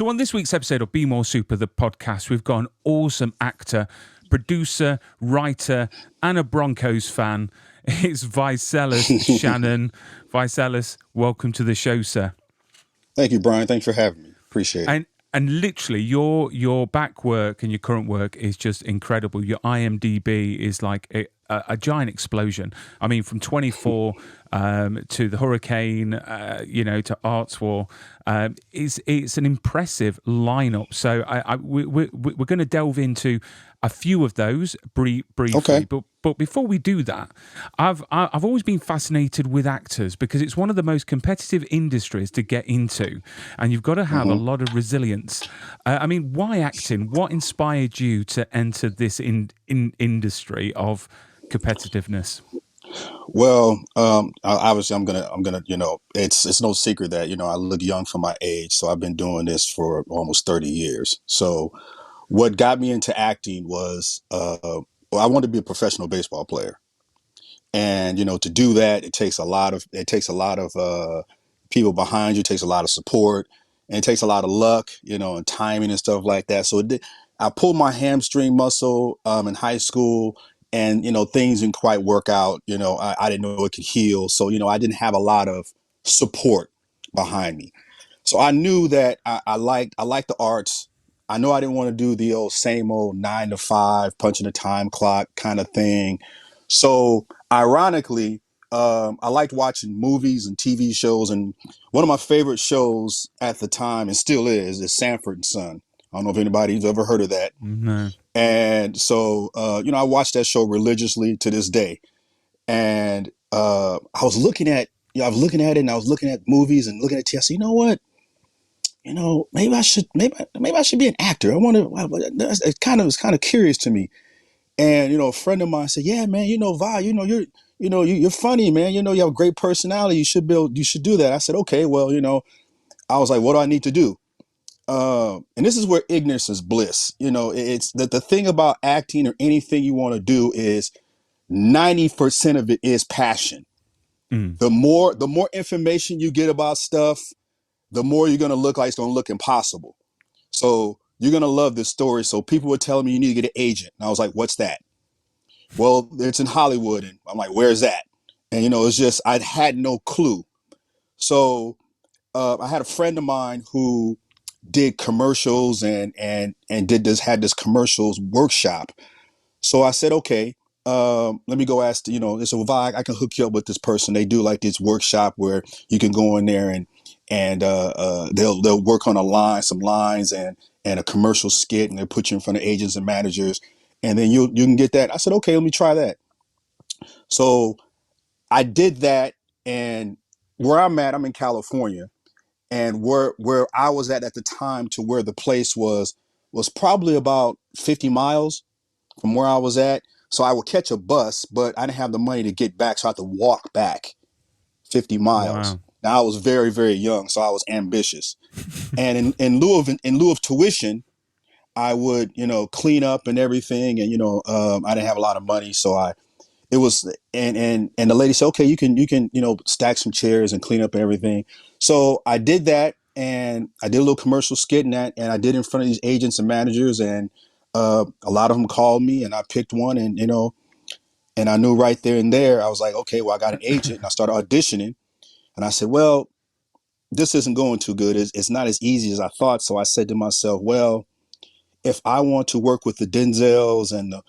So on this week's episode of Be More Super, the podcast, we've got an awesome actor, producer, writer, and a Broncos fan. It's Vicellous Shannon. Vicellous, welcome to the show, sir. Thank you, Brian. Thanks for having me. Appreciate it. And literally, your back work and your current work is just incredible. Your IMDb is like a giant explosion. I mean, from 24 to the Hurricane, to Arts War, it's an impressive lineup. So we're going to delve into a few of those briefly. Okay. But before we do that, I've always been fascinated with actors because it's one of the most competitive industries to get into, and you've got to have a lot of resilience. I mean, why acting? What inspired you to enter this industry of competitiveness? Well, obviously, I'm gonna, it's no secret that I look young for my age. So I've been doing this for almost 30 years. So what got me into acting was, I wanted to be a professional baseball player, and to do that, it takes a lot of people behind you. It takes a lot of support, and it takes a lot of luck, and timing and stuff like that. So I pulled my hamstring muscle in high school, and things didn't quite work out. I didn't know it could heal, so I didn't have a lot of support behind me. So I knew that I liked the arts. I know I didn't want to do the same old 9 to 5 punching a time clock kind of thing. So ironically, I liked watching movies and TV shows, and one of my favorite shows at the time, and still is Sanford and Son. I don't know if anybody's ever heard of that. No. And so, I watched that show religiously to this day. And I was looking at it, and I was looking at movies and looking at TV. I said, you know what? Maybe I should be an actor. I want to. It's kind of curious to me. And a friend of mine said, "Yeah, man, Vi, you're funny, man. You have a great personality. You should do that." I said, "Okay, well, I was like, what do I need to do?" And this is where ignorance is bliss. It's the thing about acting or anything you want to do is 90% of it is passion. The more information you get about stuff, the more you're going to look like it's going to look impossible. So you're going to love this story. So people were telling me you need to get an agent. And I was like, what's that? Well, it's in Hollywood. And I'm like, where's that? And, it's just, I had no clue. So I had a friend of mine who did commercials and had this commercials workshop. So I said, okay, let me go ask, they said, well, Vi, I can hook you up with this person. They do like this workshop where you can go in there and they'll work on some lines and a commercial skit, and they'll put you in front of agents and managers, and then you can get that. I said, okay, let me try that. So I did that, and where I'm in California, and where I was at the time to where the place was probably about 50 miles from where I was at. So I would catch a bus, but I didn't have the money to get back, so I had to walk back 50 miles. Wow. Now I was very, very young, so I was ambitious. And in lieu of tuition, I would, clean up and everything. And, I didn't have a lot of money. So it was, and the lady said, okay, you can, stack some chairs and clean up and everything. So I did that, and I did a little commercial skit in that, and I did it in front of these agents and managers, and a lot of them called me, and I picked one, and, and I knew right there and there, I was like, okay, well, I got an agent, and I started auditioning. And I said, well, this isn't going too good. It's not as easy as I thought. So I said to myself, well, if I want to work with the Denzels and the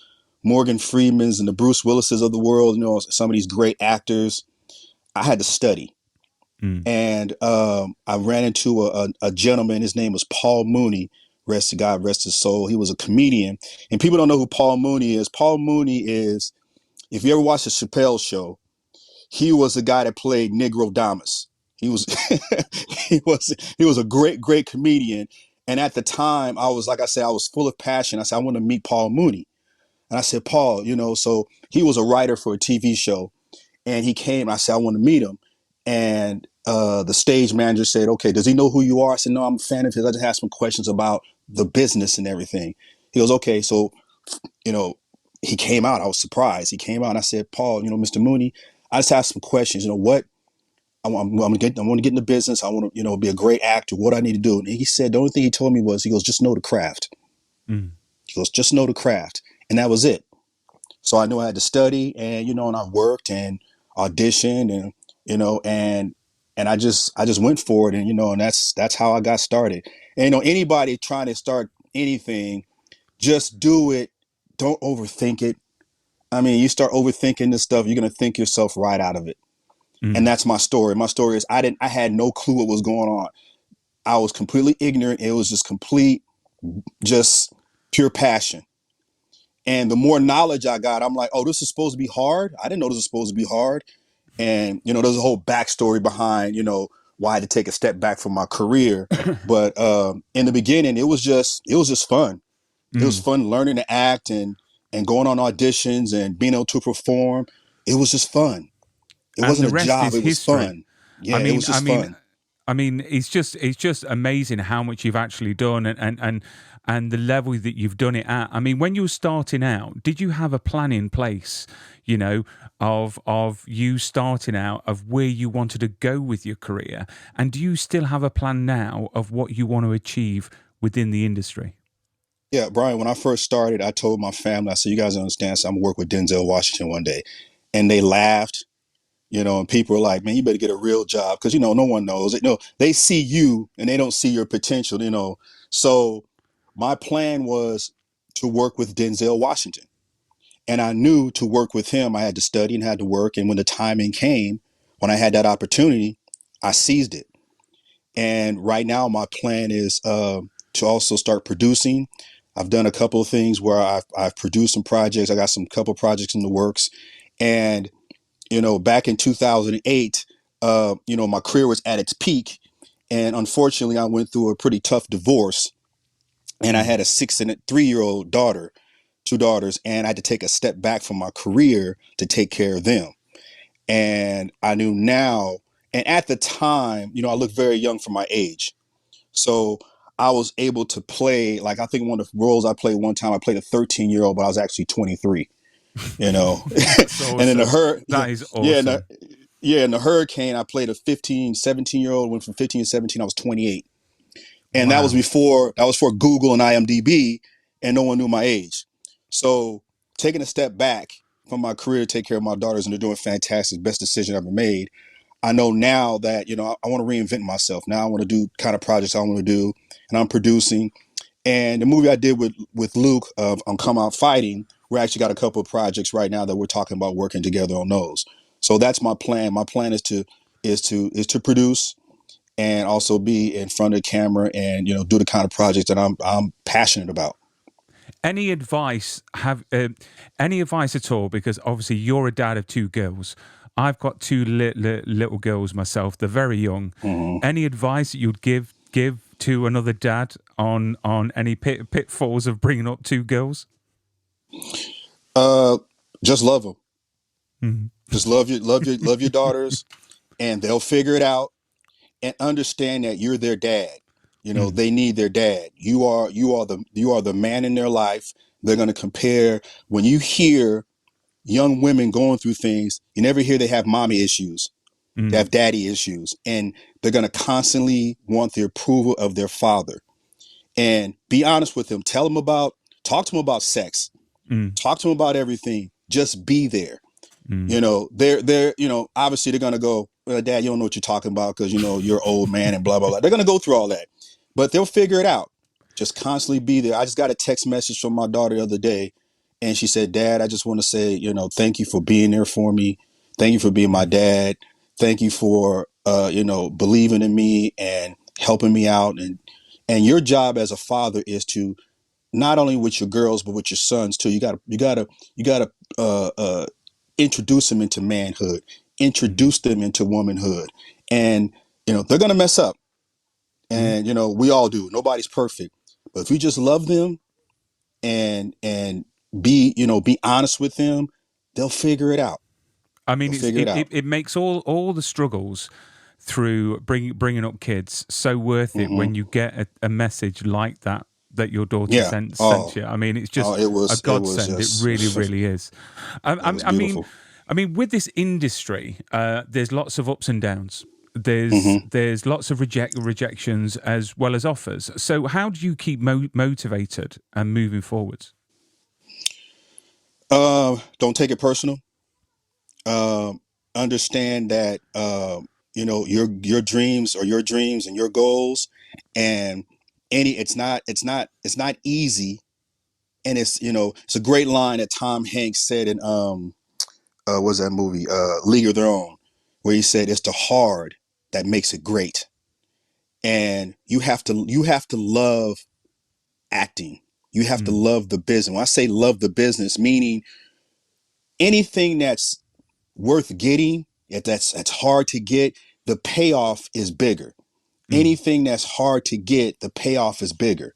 Morgan Freemans and the Bruce Willises of the world, some of these great actors, I had to study. And I ran into a gentleman. His name was Paul Mooney. God rest his soul. He was a comedian. And people don't know who Paul Mooney is. Paul Mooney is, if you ever watched the Chappelle Show, he was the guy that played Negro Damas. He was he was a great comedian. And at the time, I was, like I said, I was full of passion. I said, I want to meet Paul Mooney. And I said, Paul, so he was a writer for a TV show, and he came. I said, I want to meet him. And the stage manager said, okay, does he know who you are? I said, no, I'm a fan of his. I just have some questions about the business and everything. He goes, okay. So, he came out. I was surprised. He came out, and I said, Paul, Mr. Mooney, I just have some questions. I want to get in the business. I want to, be a great actor. What I need to do. And he said, the only thing he told me was, he goes, just know the craft. Mm. He goes, just know the craft. And that was it. So I knew I had to study and, and I worked and auditioned and, and I just went for it. And, and that's how I got started. And, anybody trying to start anything, just do it. Don't overthink it. I mean, you start overthinking this stuff, you're going to think yourself right out of it. And Mm. that's my story. My story is I had no clue what was going on. I was completely ignorant. It was just pure passion. And the more knowledge I got, I'm like, oh, this is supposed to be hard. I didn't know this was supposed to be hard. And, there's a whole backstory behind, why I had to take a step back from my career. But in the beginning, it was just fun. It was Mm. fun learning to act and going on auditions and being able to perform. It was just fun. It And wasn't the a rest job. is It was history. fun. I Yeah, it mean, was I just mean, fun. I mean, it's just amazing how much you've actually done, and the level that you've done it at. I mean, when you were starting out, did you have a plan in place? Of you starting out, of where you wanted to go with your career, and do you still have a plan now of what you want to achieve within the industry? Yeah, Brian, when I first started, I told my family, I said, you guys understand, so I'm gonna work with Denzel Washington one day. And they laughed, and people were like, man, you better get a real job. Because, no one knows. They see you and they don't see your potential. So my plan was to work with Denzel Washington. And I knew to work with him, I had to study and had to work. And when the timing came, when I had that opportunity, I seized it. And right now, my plan is to also start producing. I've done a couple of things where I've produced some projects. I got some couple projects in the works. And, back in 2008, my career was at its peak. And unfortunately, I went through a pretty tough divorce. And I Mm. had a 6 and 3-year-old daughter, two daughters, and I had to take a step back from my career to take care of them. And I knew now, and at the time, I looked very young for my age. So I was able to play, like, I think one of the roles I played one time, I played a 13-year-old, but I was actually 23, you know. That's And in the awesome. yeah, That is yeah, awesome. in the hurricane, I played a 15, 17-year-old, went from 15 to 17, I was 28. And Wow. that was for Google and IMDb, and no one knew my age. So taking a step back from my career to take care of my daughters, and they're doing fantastic, best decision I ever made. I know now that, I want to reinvent myself. Now I want to do kind of projects I want to do, and I'm producing. And the movie I did with Luke of Come Out Fighting, we actually got a couple of projects right now that we're talking about working together on those. So that's my plan. My plan is to produce and also be in front of the camera and do the kind of projects that I'm passionate about. Any advice have any advice at all? Because obviously you're a dad of two girls. I've got two little girls myself. They're very young. Hmm. Any advice that you'd give to another dad on any pitfalls of bringing up two girls? Uh, just love them. Mhm. Just love your daughters, and they'll figure it out. And understand that you're their dad. Mm. They need their dad. You are the man in their life. They're going to compare. When you hear young women going through things, you never hear they have mommy issues. They Mm. have daddy issues, and they're going to constantly want the approval of their father. And be honest with them. Talk to them about sex. Mm. Talk to them about everything. Just be there. Mm. They're obviously they're gonna go, well, Dad, you don't know what you're talking about because you're an old man and blah blah blah. They're gonna go through all that, but they'll figure it out. Just constantly be there. I just got a text message from my daughter the other day, and she said, Dad, I just want to say, thank you for being there for me. Thank you for being my Mm. dad. Thank you for believing in me and helping me out. And your job as a father is to not only with your girls but with your sons too. You gotta introduce them into manhood, Mm. introduce them into womanhood. And, they're going to mess up. Mm. And, we all do. Nobody's perfect. But if you just love them and be honest with them, they'll figure it out. I They'll mean, figure it out. it makes all the struggles through bringing up kids so worth it Hmm. when you get a message like that your daughter Yeah. sent you. I mean, it's Oh, just it a was godsend. It just, really, really is. it was I mean, beautiful. with this industry, there's lots of ups and downs. There's Hmm. there's lots of rejections as well as offers. So how do you keep motivated and moving forwards? Don't take it personal. Um, Understand that your dreams are your dreams and your goals, and it's not easy. And it's a great line that Tom Hanks said in what's that movie, League of Their Own, where he said it's the hard that makes it great. And you have to love acting. You have to Mm, love the business. When I say love the business, meaning anything that's worth getting, if that's hard to get, the payoff is bigger. mm, Anything that's hard to get, the payoff is bigger.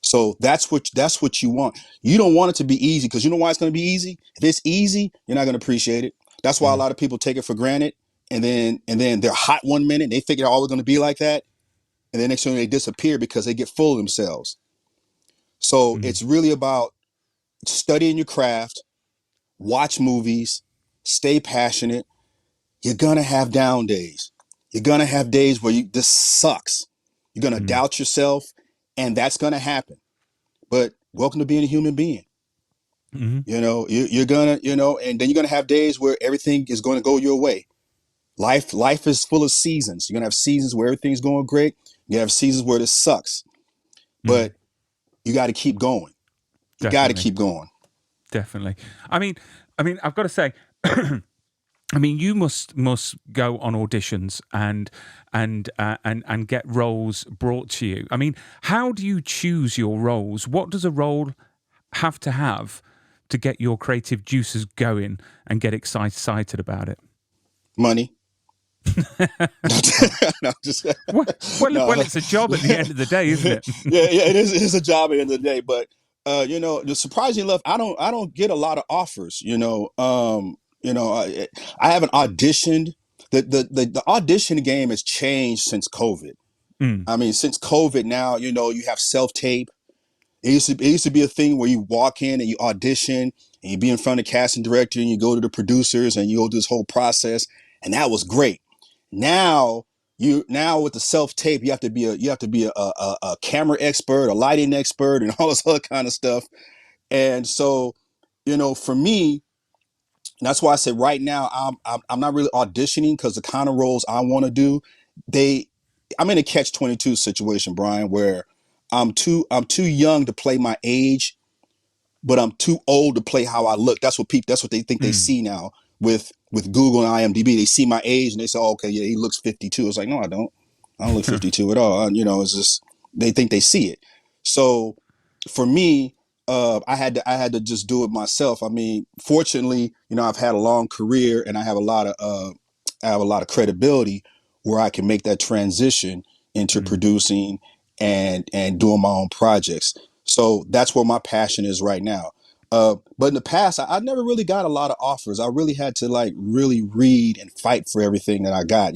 So that's what you want. You don't want it to be easy, because you know why it's going to be easy. If it's easy, you're not going to appreciate it. That's why a mm, lot of people take it for granted, and then they're hot one minute. They think they're always going to be like that, and then next thing they disappear because they get full of themselves. So mm, it's really about studying your craft, watch movies, stay passionate. You're gonna have down days. You're gonna have days where this sucks. You're gonna mm, doubt yourself, and that's gonna happen. But welcome to being a human being. mm, You're gonna, and then you're gonna have days where everything is going to go your way. Life is full of seasons. You're gonna have seasons where everything's going great. You have seasons where this sucks. mm. But you got to keep going. You got to Definitely, keep going. definitely. I mean, I've got to say, I mean, you must go on auditions and get roles brought to you. I mean, how do you choose your roles? What does a role have to get your creative juices going and get excited about it? Money. No, just Well, well, no. well, it's a job at the end of the day, isn't it? Yeah, it is a job at the end of the day. But the surprising enough, I don't get a lot of offers. I haven't auditioned. The audition game has changed since COVID. Mm, I mean, since COVID, now you have self tape. It used to be a thing where you walk in and you audition and you be in front of the casting director and you go to the producers and you go through this whole process, and that was great. Now with the self tape, you have to be a camera expert, a lighting expert, and all this other kind of stuff. And so, for me, that's why I said right now I'm not really auditioning, because the kind of roles I want to do, they I'm in a catch-22 situation, Brian, where I'm too young to play my age, but I'm too old to play how I look. That's what they think they mm. see now with Google and IMDb. They see my age and they say, oh, okay, yeah, he looks 52. It's like, no, I don't. I don't look 52 at all. It's just they think they see it. So for me, I had to just do it myself. I mean, fortunately, I've had a long career and I have a lot of credibility where I can make that transition into Mm. producing and doing my own projects. So that's where my passion is right now. But in the past, I never really got a lot of offers. I really had to like really read and fight for everything that I got.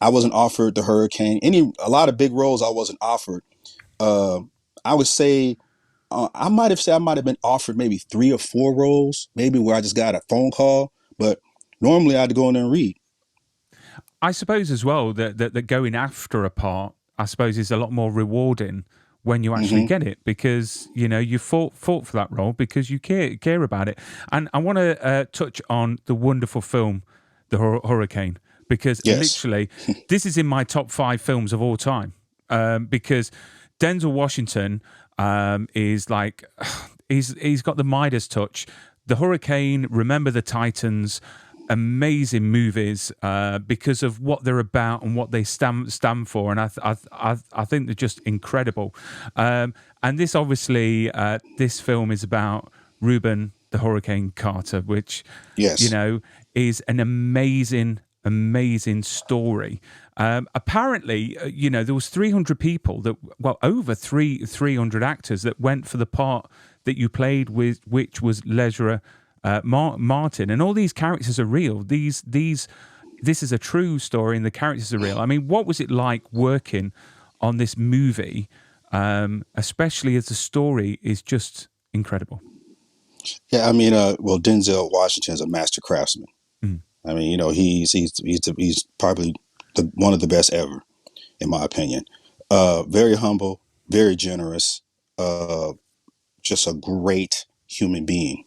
I wasn't offered the Hurricane. A lot of big roles I wasn't offered. Uh, I would say I might have been offered maybe 3 or 4 roles, maybe where I just got a phone call. But normally I had to go in there and read. I suppose as well that going after a part, I suppose, is a lot more rewarding when you actually Hmm. get it, because you fought for that role because you care about it. And I want to touch on the wonderful film, The Hurricane, because Yes. literally this is in my top 5 films of all time. Because Denzel Washington is like he's got the Midas touch. The Hurricane, Remember the Titans, amazing movies because of what they're about and what they stand for, and I think they're just incredible. And this obviously this film is about Rubin the Hurricane Carter, which you Yes. know is an amazing story. Apparently, there was 300 people over 300 actors that went for the part that you played with, which was Lesra Martin, and all these characters are real. This is a true story, and the characters are real. I mean, what was it like working on this movie, especially as the story is just incredible? Yeah. I mean, well, Denzel Washington is a master craftsman. Mm, I mean, he's probably one of the best ever, in my opinion. Very humble, very generous, uh, just a great human being.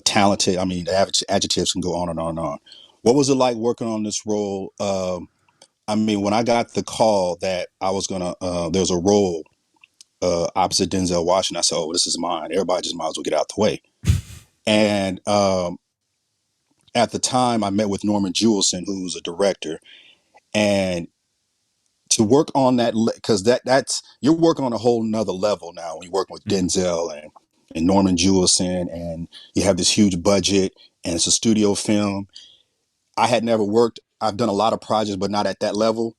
Talented. I mean, the adjectives can go on and on and on. What was it like working on this role? I mean, when I got the call that I was gonna, there's a role opposite Denzel Washington, I said, "Oh, this is mine." Everybody just might as well get out the way. And at the time, I met with Norman Jewison, who's a director, and to work on that, because that's you're working on a whole nother level now when you're working with Mm, Denzel and Norman Jewison, and you have this huge budget, and it's a studio film. I had never worked. I've done a lot of projects, but not at that level.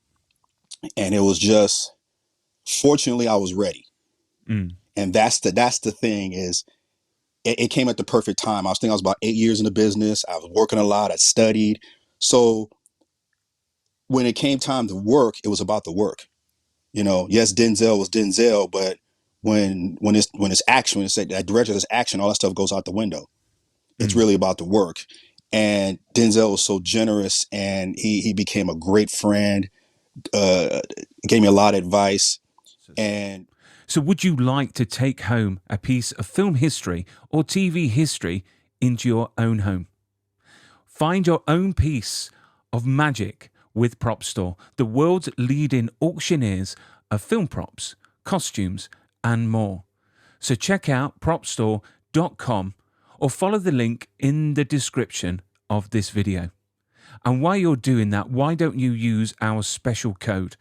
And it was just, fortunately, I was ready. mm, And that's the thing is, it came at the perfect time. I was thinking I was about 8 years in the business. I was working a lot. I studied. So when it came time to work, it was about the work. Yes, Denzel was Denzel, but when it's action, when it's that director, this action, all that stuff goes out the window. It's mm. really about the work. And Denzel was so generous, and he became a great friend. Uh, Gave me a lot of advice, So, and so would you like to take home a piece of film history or TV history into your own home? Find your own piece of magic with Prop Store, the world's leading auctioneers of film props, costumes, and more. So check out propstore.com or follow the link in the description of this video. And while you're doing that, why don't you use our special code?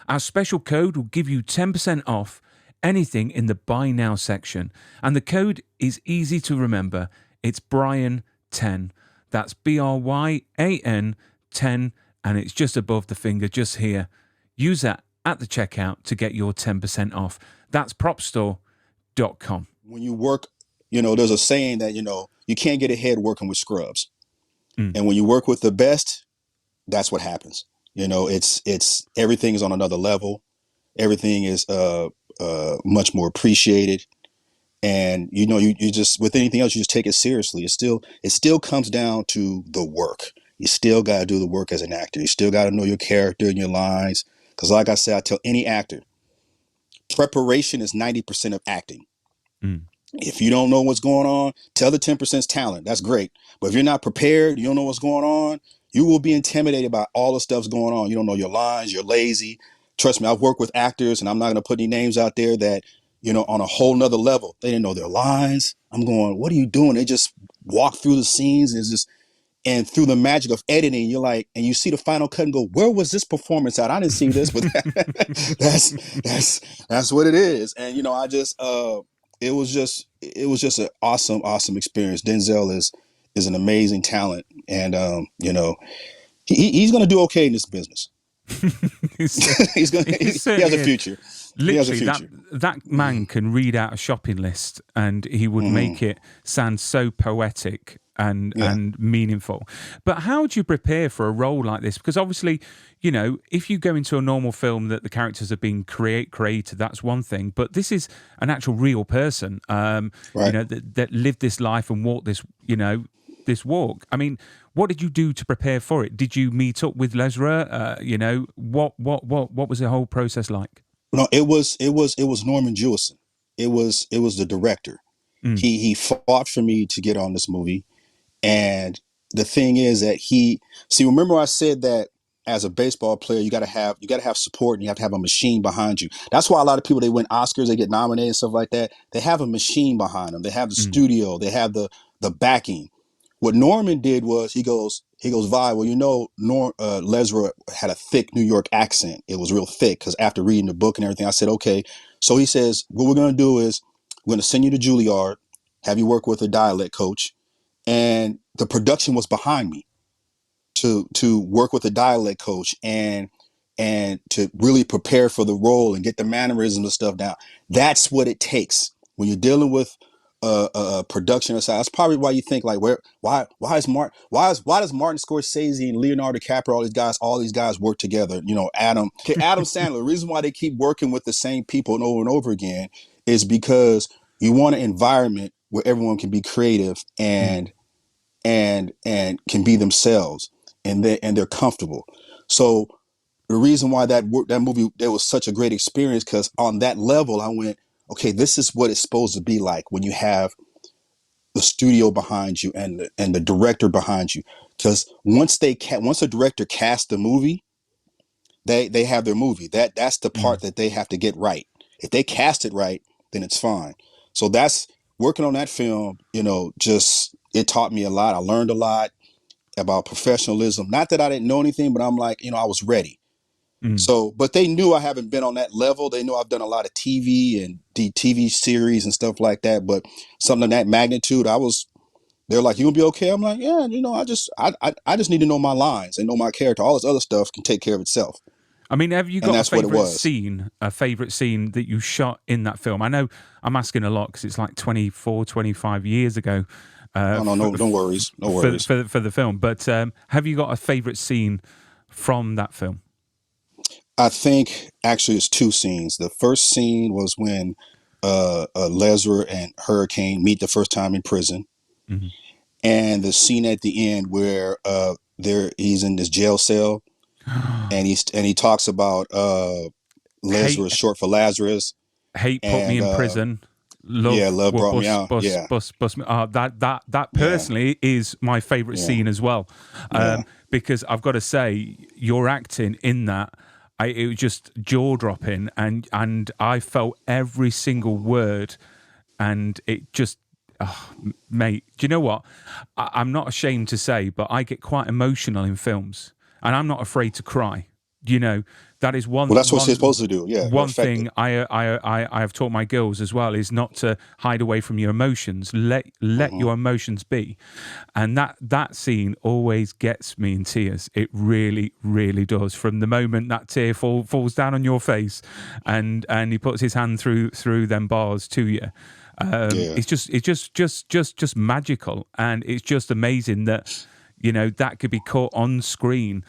Our special code will give you 10% off anything in the Buy Now section. And the code is easy to remember. It's Brian10. That's BRYAN 10. And it's just above the finger, just here. Use that at the checkout to get your 10% off. That's propstore.com. when you work, there's a saying that you can't get ahead working with scrubs, Mm, and when you work with the best, that's what happens. It's everything is on another level. Everything is much more appreciated, and you just, with anything else, you just take it seriously. It still comes down to the work. You still got to do the work as an actor. You still got to know your character and your lines, because like I said, I tell any actor, preparation is 90% of acting. mm, If you don't know what's going on, tell the 10% is talent. That's great. But if you're not prepared, you don't know what's going on, you will be intimidated by all the stuff's going on. You don't know your lines, you're lazy. Trust me, I've worked with actors, and I'm not going to put any names out there that, on a whole nother level, they didn't know their lines. I'm going, what are you doing? They just walk through the scenes, and it's just, and through the magic of editing, you're like, and you see the final cut and go, where was this performance at? I didn't see this, but that's that's what it is. And I just it was just an awesome experience. Denzel is an amazing talent, and he's gonna do okay in this business. he's gonna it he has a certainly is. future. He has a Literally, that future. that man can read out a shopping list, and he would Hmm. make it sound so poetic and Yeah. meaningful. But how do you prepare for a role like this? Because obviously, if you go into a normal film that the characters have been created, that's one thing. But this is an actual real person, Right. that lived this life and walked this, this walk. I mean, what did you do to prepare for it? Did you meet up with Lesra? What was the whole process like? No, it was Norman Jewison. It was the director. Mm, He fought for me to get on this movie. And the thing is that remember I said that as a baseball player, you gotta have support, and you have to have a machine behind you. That's why a lot of people, they win Oscars, they get nominated and stuff like that. They have a machine behind them. They have the mm, studio, they have the backing. What Norman did was he goes, Vi, well, Lesra had a thick New York accent. It was real thick, because after reading the book and everything, I said, okay. So he says, what we're gonna do is we're gonna send you to Juilliard, have you work with a dialect coach, and the production was behind me to work with a dialect coach, and to really prepare for the role and get the mannerisms and stuff down. That's what it takes when you're dealing with a production aside. That's probably why you think, like, why does Martin Scorsese and Leonardo DiCaprio, all these guys work together? Adam Sandler. The reason why they keep working with the same people and over again is because you want an environment where everyone can be creative, mm, and can be themselves, and they're comfortable. So the reason why that movie, that was such a great experience, because on that level I went, okay, this is what it's supposed to be like when you have the studio behind you and the director behind you. Because once a director casts the movie, they have their movie. That's the Mm, part that they have to get right. If they cast it right, then it's fine. So that's working on that film. Just it taught me a lot. I learned a lot about professionalism. Not that I didn't know anything, but I'm like, I was ready. mm. So, but they knew I haven't been on that level. They know I've done a lot of TV and TV series and stuff like that. But something of that magnitude, they're like, "You gonna be okay?" I'm like, "Yeah, I just need to know my lines and know my character. All this other stuff can take care of itself." I mean, have you And got that's what it was. a favorite scene that you shot in that film? I know I'm asking a lot because it's like 24, 25 years ago Oh no, no, no worries, no worries. for the film. But have you got a favorite scene from that film? I think actually it's two scenes. The first scene was when Lesra and Hurricane meet the first time in prison, Hmm. and the scene at the end where he's in this jail cell, and he talks about Lesra is hate short for Lazarus, hate put me and in prison. yeah, Love love will brought me out. Yeah, bust me. That yeah, personally is my favorite yeah, scene as well, yeah. because I've got to say your acting in that. It was just jaw dropping, and I felt every single word, and it just, oh, mate. Do you know what? I'm not ashamed to say, but I get quite emotional in films, and I'm not afraid to cry. You know, that is Well, that's what you're supposed to do. Yeah, you're one affected. thing I have taught my girls as well is not to hide away from your emotions. Let Hmm. your emotions be, and that scene always gets me in tears. It really really does. From the moment that tear falls down on your face, and he puts his hand through them bars to you. Yeah. It's just magical, and it's just amazing that that could be caught on screen.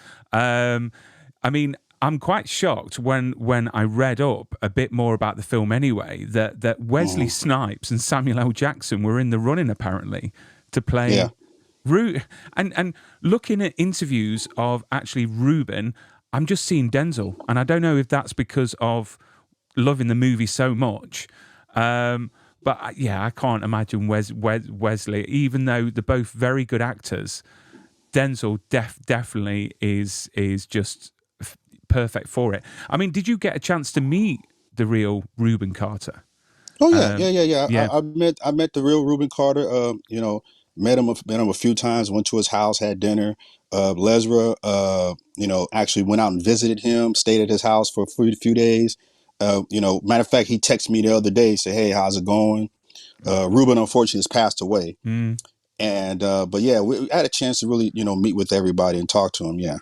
I mean, I'm quite shocked when I read up a bit more about the film anyway, that Wesley Hmm. Snipes and Samuel L. Jackson were in the running apparently to Yeah. play and looking at interviews of actually Rubin, I'm just seeing Denzel, and I don't know if that's because of loving the movie so much. But yeah, I can't imagine Wesley, even though they're both very good actors. Denzel definitely is just perfect for it. I mean, did you get a chance to meet the real Rubin Carter? Oh yeah, yeah, Um, yeah, yeah. yeah. I met the real Rubin Carter. Met him a few times. Went to his house, had dinner. Lesra, actually went out and visited him. Stayed at his house for a few days. Matter of fact, he texted me the other day. Say, hey, how's it going? Rubin unfortunately has passed away. Mm. And but yeah, we had a chance to really meet with everybody and talk to him. Yeah,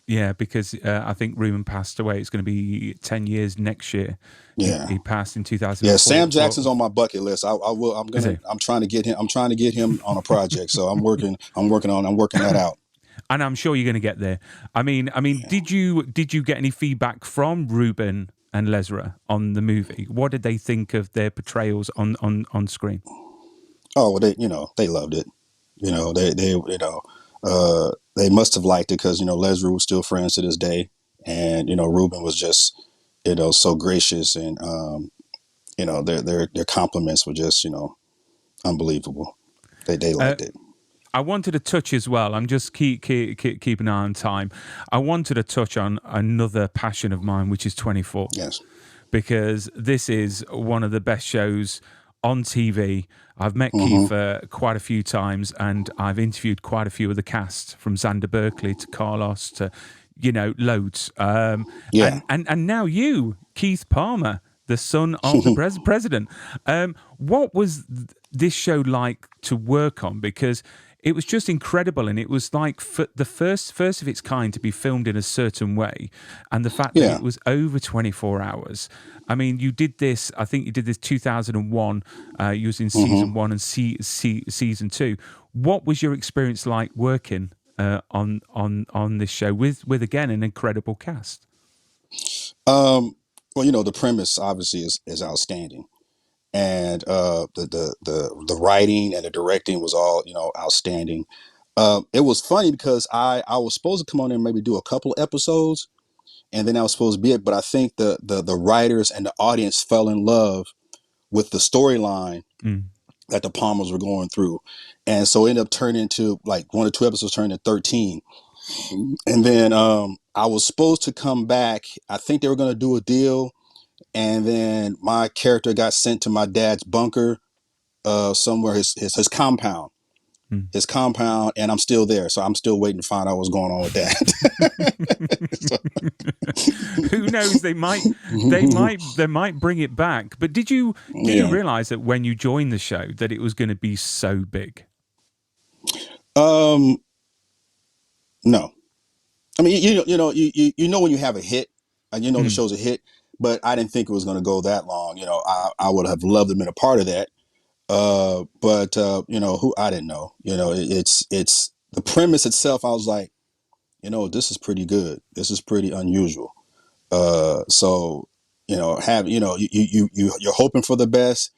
Yeah, because I think Rubin passed away. It's going to be 10 years next year. yeah. He passed in Yeah, 2004. Sam Jackson's on my bucket list. I will. Is he? I'm trying to get him. I'm trying to get him on a project. So I'm working that out. And I'm sure you're going to get there. I mean, Yeah. did you get any feedback from Rubin and Lesra on the movie? What did they think of their portrayals on screen? Oh, well, they loved it. They must have liked it because Leslie was still friends to this day, and Ruben was just so gracious, and their compliments were just unbelievable. They Uh, liked it. I wanted to touch as well. I'm just keep an eye on time. I wanted to touch on another passion of mine, which is 24, Yes. because this is one of the best shows on TV. I've met Hmm. Kiefer quite a few times, and I've interviewed quite a few of the cast, from Xander Berkeley to Carlos to, loads. Yeah. And now you, Keith Palmer, the son of the president. What was this show like to work on? Because it was just incredible, and it was like the first of its kind to be filmed in a certain way, and the fact that Yeah. it was over 24 hours. I mean, you did this. I think you did this 2001. You was in Hmm. season one and season two. What was your experience like working on this show with again an incredible cast? Well, the premise obviously is outstanding, and the writing and the directing was all outstanding. It was funny because I was supposed to come on there and maybe do a couple of episodes, and then that was supposed to be it. But I think the writers and the audience fell in love with the storyline Mm. that the Palmers were going through, and so it ended up turning into like one or two episodes turned into 13. And then I was supposed to come back. I think they were going to do a deal, and then my character got sent to my dad's bunker, somewhere his compound. Mm. His compound, and I'm still there, so I'm still waiting to find out what's going on with that. Who knows? They might bring it back. But did you Yeah. realize that when you joined the show that it was going to be so big? Um. No. I mean, you know when you have a hit, and you know the Mm. show's a hit, but I didn't think it was going to go that long. You know, I would have loved to have been a part of that. But who I didn't know. You know, it's the premise itself. I was like, this is pretty good. This is pretty unusual. So have you're hoping for the best,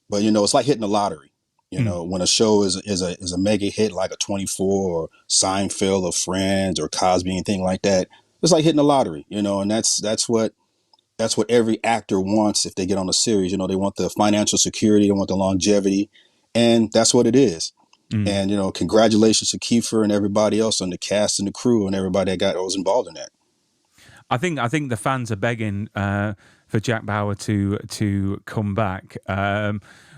but it's like hitting the lottery. Mm. When a show is a mega hit like a 24 or Seinfeld or Friends or Cosby, anything like that, it's like hitting the lottery. And that's what every actor wants if they get on a series. They want the financial security, they want the longevity, and that's what it is. Mm. And congratulations to Kiefer and everybody else on the cast and the crew and everybody that was involved in that. I think the fans are begging for Jack Bauer to come back.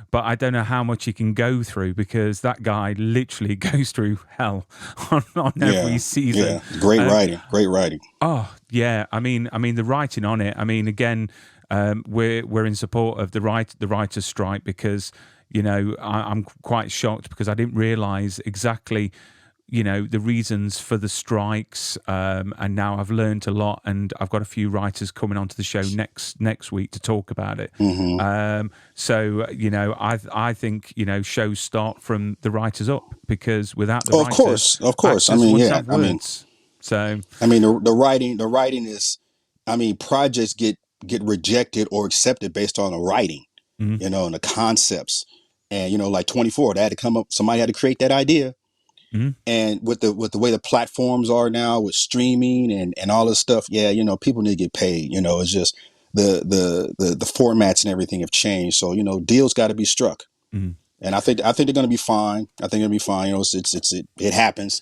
But I don't know how much he can go through because that guy literally goes through hell on every Yeah, season. yeah, great writing, great writing. Oh yeah, I mean the writing on it. I mean, again, we're in support of the writers' strike because I'm quite shocked because I didn't realise exactly the reasons for the strikes, and now I've learned a lot, and I've got a few writers coming onto the show next week to talk about it. Mm-hmm. So I think shows start from the writers up because without the Oh, of writers, course, of course. I actors mean, wouldn't yeah. have words. So The writing is. I mean, projects get rejected or accepted based on the writing, mm, and the concepts, and like 24, they had to come up. Somebody had to create that idea, mm, and with the way the platforms are now with streaming and all this stuff, yeah, people need to get paid. It's just the formats and everything have changed, so deals got to be struck. mm. And I think they're going to be fine. I think they're going to be fine. It happens.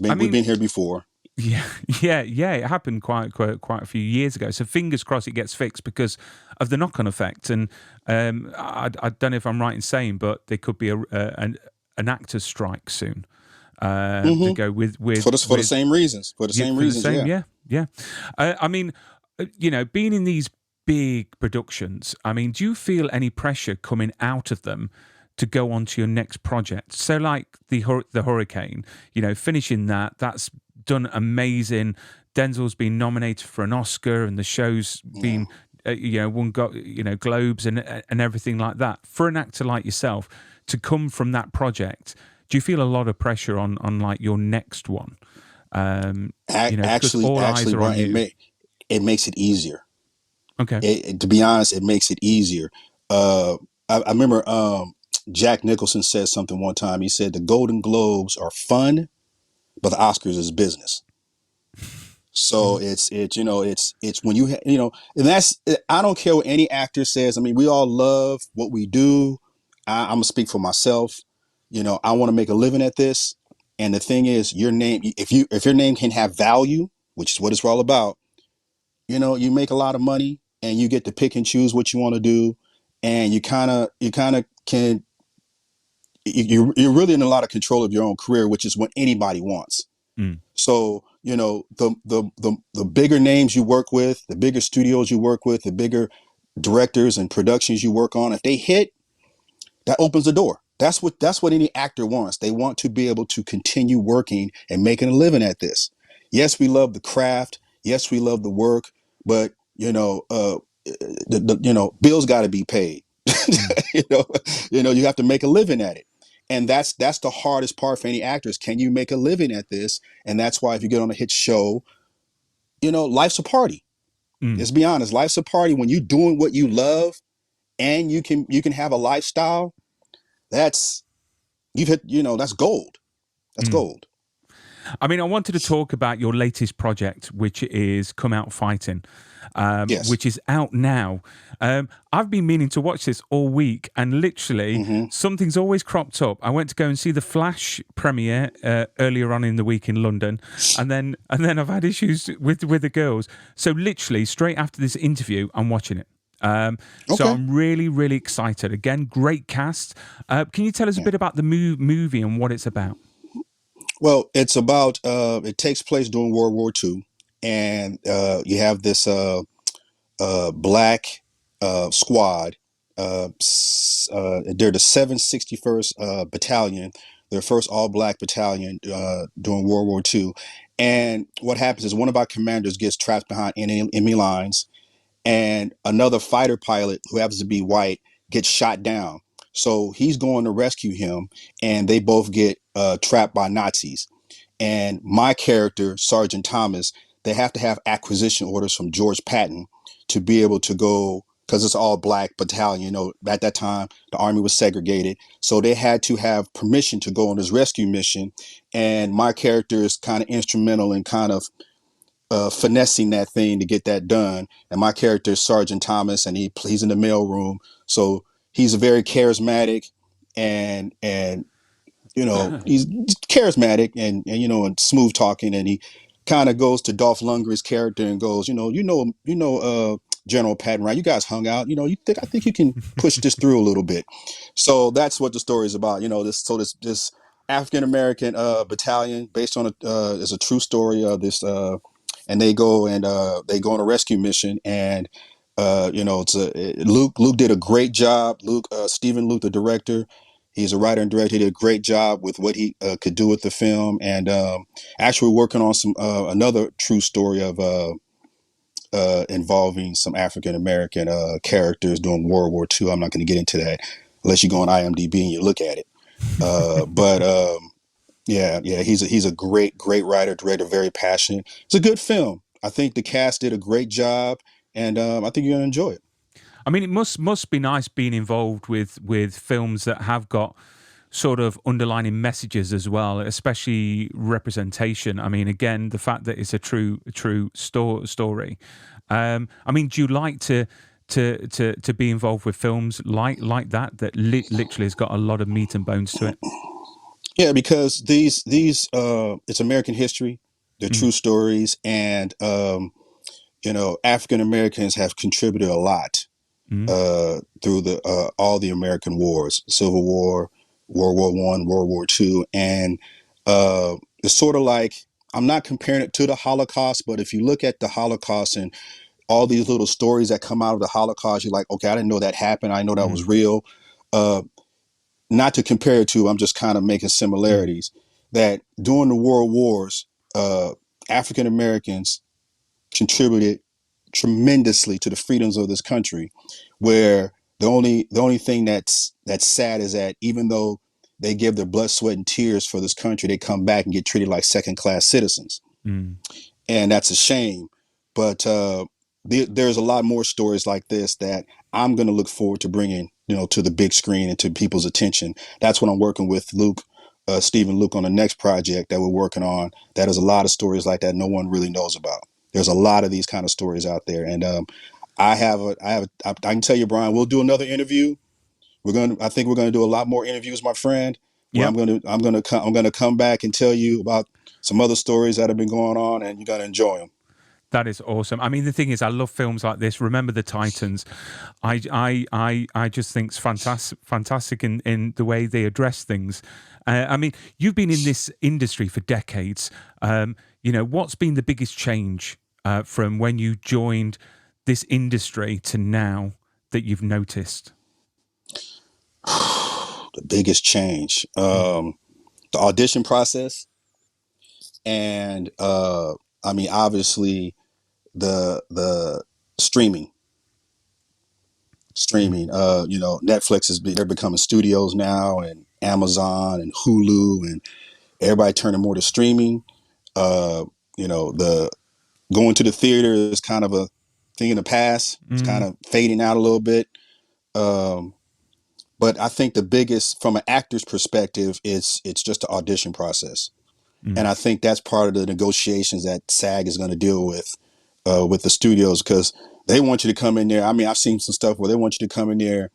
I We've mean, been here before. yeah, yeah. It happened quite a few years ago. So fingers crossed it gets fixed because of the knock-on effect. And I don't know if I'm right in saying, but there could be an actors' strike soon to Hmm. go with For the same reasons. For the yeah, same for the reasons, same. yeah. Yeah, yeah. I mean, being in these big productions. I mean, do you feel any pressure coming out of them to go on to your next project? So, like the Hurricane, finishing that's done amazing. Denzel's been nominated for an Oscar, and the show's Yeah. been, won Globes and everything like that. For an actor like yourself to come from that project, do you feel a lot of pressure on like your next one? Because all eyes Actually, are on Brian, you. it makes it easier. Okay. To be honest, it makes it easier. Uh, I remember Jack Nicholson said something one time. He said the Golden Globes are fun, but the Oscars is business. So Mm, it's when and that's, I don't care what any actor says. I mean, we all love what we do. I'm gonna speak for myself. I want to make a living at this, and the thing is, your name, if your name can have value, which is what it's all about, you make a lot of money, and you get to pick and choose what you want to do, and you kind of can, you're really in a lot of control of your own career, which is what anybody wants. mm, So, the bigger names you work with, the bigger studios you work with, the bigger directors and productions you work on, if they hit, that opens the door. That's what any actor wants. They want to be able to continue working and making a living at this. Yes, we love the craft. Yes, we love the work, but bills got to be paid. mm, you know, you have to make a living at it, and that's the hardest part for any actors. Can you make a living at this? And that's why if you get on a hit show, life's a party. mm, Let's be honest, life's a party when you're doing what you love, and you can have a lifestyle. That's You've hit, that's gold. That's gold. I mean, I wanted to talk about your latest project, which is Come Out Fighting, Yes. which is out now. I've been meaning to watch this all week, and literally Hmm. something's always cropped up. I went to go and see the Flash premiere earlier on in the week in London, and then I've had issues with the girls. So literally straight after this interview, I'm watching it. So Okay. I'm really, really excited. Again, great cast. Can you tell us a Yeah. bit about the movie and what it's about? Well, it's about it takes place during World War II, and you have this black squad. They're the 761st Battalion, their first all black battalion during World War II. And what happens is one of our commanders gets trapped behind enemy lines, and another fighter pilot who happens to be white gets shot down. So he's going to rescue him, and they both get trapped by Nazis. And my character, Sergeant Thomas, they have to have acquisition orders from George Patton to be able to go, because it's all black battalion. You know, at that time the army was segregated, so they had to have permission to go on this rescue mission. And my character is kind of instrumental in kind of finessing that thing to get that done. And my character is Sergeant Thomas, and he's in the mailroom, so he's a very charismatic and he's charismatic and smooth talking, and he kind of goes to Dolph Lundgren's character and goes, General Patton, right? You guys hung out, I think you can push this through a little bit. So that's what the story is about. This African American battalion based on is a true story of this, and they go on a rescue mission, and Luke did a great job. Stephen Luke, the director, he's a writer and director. He did a great job with what he could do with the film, and actually working on some another true story of involving some African American characters during World War II. I'm not going to get into that unless you go on IMDb and you look at it. But yeah, he's a great writer, director, very passionate. It's a good film. I think the cast did a great job, and I think you're going to enjoy it. I mean, it must be nice being involved with films that have got sort of underlining messages as well, especially representation. I mean, again, the fact that it's a true story. I mean, do you like to be involved with films like that literally has got a lot of meat and bones to it? Yeah, because these it's American history, they're Mm, true stories, and African Americans have contributed a lot mm, through the all the American wars, Civil War, World War One, World War Two, and it's sort of like, I'm not comparing it to the Holocaust, but if you look at the Holocaust and all these little stories that come out of the Holocaust, you're like, okay, I didn't know that happened. I know that mm, was real. Uh, Not to compare it to, I'm just kind of making mm, similarities. That during the world wars, African Americans contributed tremendously to the freedoms of this country. Where the only thing that's sad is that even though they give their blood, sweat, and tears for this country, they come back and get treated like second class citizens, mm. and that's a shame. But there's a lot more stories like this that I'm going to look forward to bringing, to the big screen and to people's attention. That's what I'm working with Stephen Luke, on the next project that we're working on. That is a lot of stories like that no one really knows about. There's a lot of these kind of stories out there, and I can tell you, Brian, we'll do another interview. I think we're gonna do a lot more interviews, my friend. Where Yep. I'm gonna come back and tell you about some other stories that have been going on, and you're gonna enjoy them. That is awesome. I mean, the thing is, I love films like this. Remember the Titans. I just think it's fantastic in the way they address things. I mean, you've been in this industry for decades. What's been the biggest change from when you joined this industry to now that you've noticed? The biggest change, Mm, the audition process, and I mean, obviously the streaming. mm, Netflix they're becoming studios now, and Amazon and Hulu, and everybody turning more to streaming. The going to the theater is kind of a thing in the past. It's kind mm, of fading out a little bit. Um, But I think the biggest, from an actor's perspective, it's just the audition process. And I think that's part of the negotiations that SAG is going to deal with the studios, because they want you to come in there. I mean, I've seen some stuff where they want you to come in there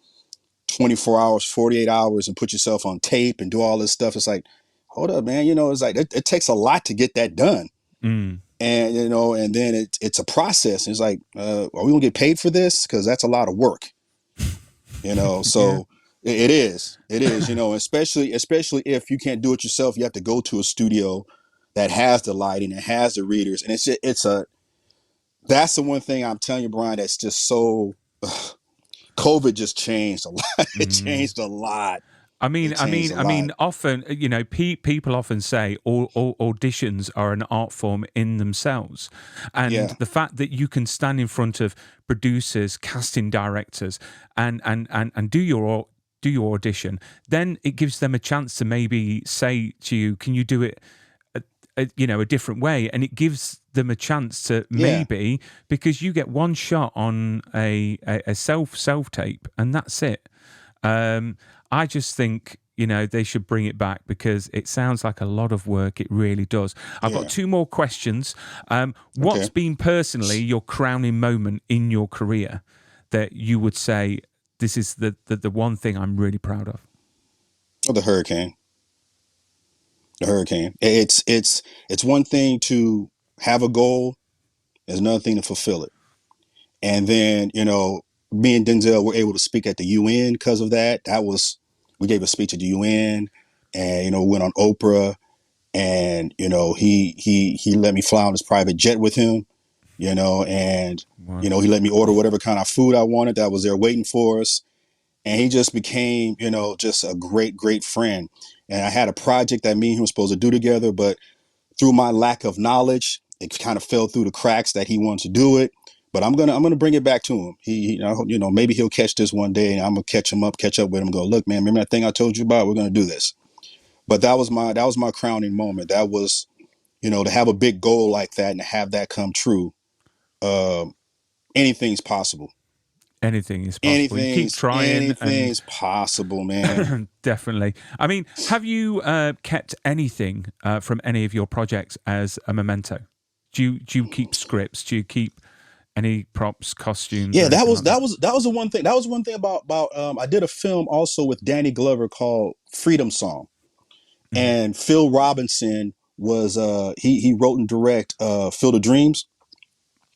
24 hours, 48 hours and put yourself on tape and do all this stuff. It's like, hold up, man. It's like, it takes a lot to get that done. Mm. And, and then it's a process. It's like, are we going to get paid for this? Because that's a lot of work, so it is, especially if you can't do it yourself. You have to go to a studio that has the lighting and has the readers. And that's the one thing I'm telling you, Brian, that's just so, COVID just changed a lot. It changed a lot. I mean, often, people often say all auditions are an art form in themselves, and the fact that you can stand in front of producers, casting directors, and do your audition, then it gives them a chance to maybe say to you, "Can you do it?" a different way, and it gives them a chance to maybe, because you get one shot on a self tape and that's it. I just think they should bring it back, because it sounds like a lot of work. It really does. I've got two more questions. What's been personally your crowning moment in your career that you would say, this is the one thing I'm really proud of? Oh, the hurricane. The hurricane. It's one thing to have a goal. It's another thing to fulfill it. And then, me and Denzel were able to speak at the UN because of that. We gave a speech at the UN, and, we went on Oprah, and, he let me fly on his private jet with him, and, Wow. he let me order whatever kind of food I wanted that was there waiting for us. And he just became, just a great, great friend. And I had a project that me and him were supposed to do together, but through my lack of knowledge, it kind of fell through the cracks that he wanted to do it. But I'm gonna bring it back to him. He maybe he'll catch this one day, and I'm gonna catch up with him. And go, look, man, remember that thing I told you about? We're gonna do this. But that was my crowning moment. That was, to have a big goal like that and to have that come true. Anything's possible. Anything is possible. You keep trying. Anything's possible, man. Definitely. I mean, have you kept anything from any of your projects as a memento? Do you keep scripts? Do you keep any props, costumes? Yeah, that was the one thing. That was one thing about I did a film also with Danny Glover called Freedom Song, and Phil Robinson was he wrote and direct Field of Dreams.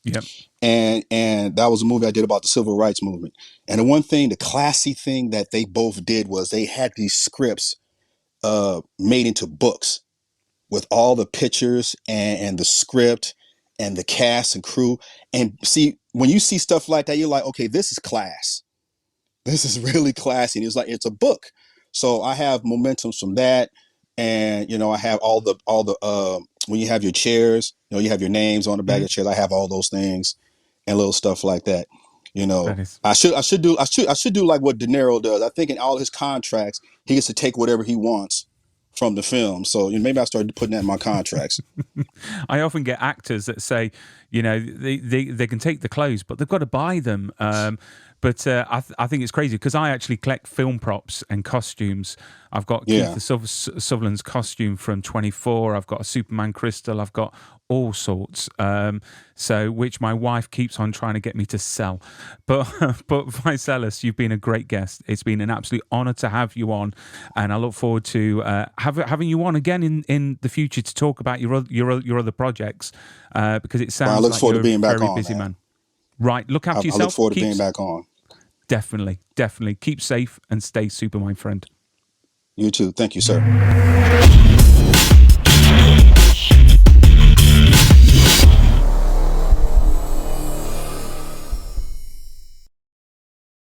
Yep. And that was a movie I did about the civil rights movement. And the one thing, the classy thing that they both did was they had these scripts made into books with all the pictures and the script and the cast and crew. And see, when you see stuff like that, you're like, okay, this is class. This is really classy. And it's like, it's a book. So I have momentums from that. And, I have all the when you have your chairs, you have your names on the back of the chairs. I have all those things and little stuff like that. I should do like what De Niro does. I think in all his contracts, he gets to take whatever he wants from the film. So maybe I started putting that in my contracts. I often get actors that say, they can take the clothes, but they've got to buy them. But I think it's crazy, because I actually collect film props and costumes. I've got Keith Sutherland's costume from 24. I've got a Superman crystal. I've got all sorts. So which my wife keeps on trying to get me to sell. But Vicellous, you've been a great guest. It's been an absolute honor to have you on, and I look forward to having you on again in the future to talk about your other projects, because it sounds like you're a very busy man. Right, look after yourself. I look forward to being back on. Definitely. Keep safe and stay super, my friend. You too. Thank you, sir.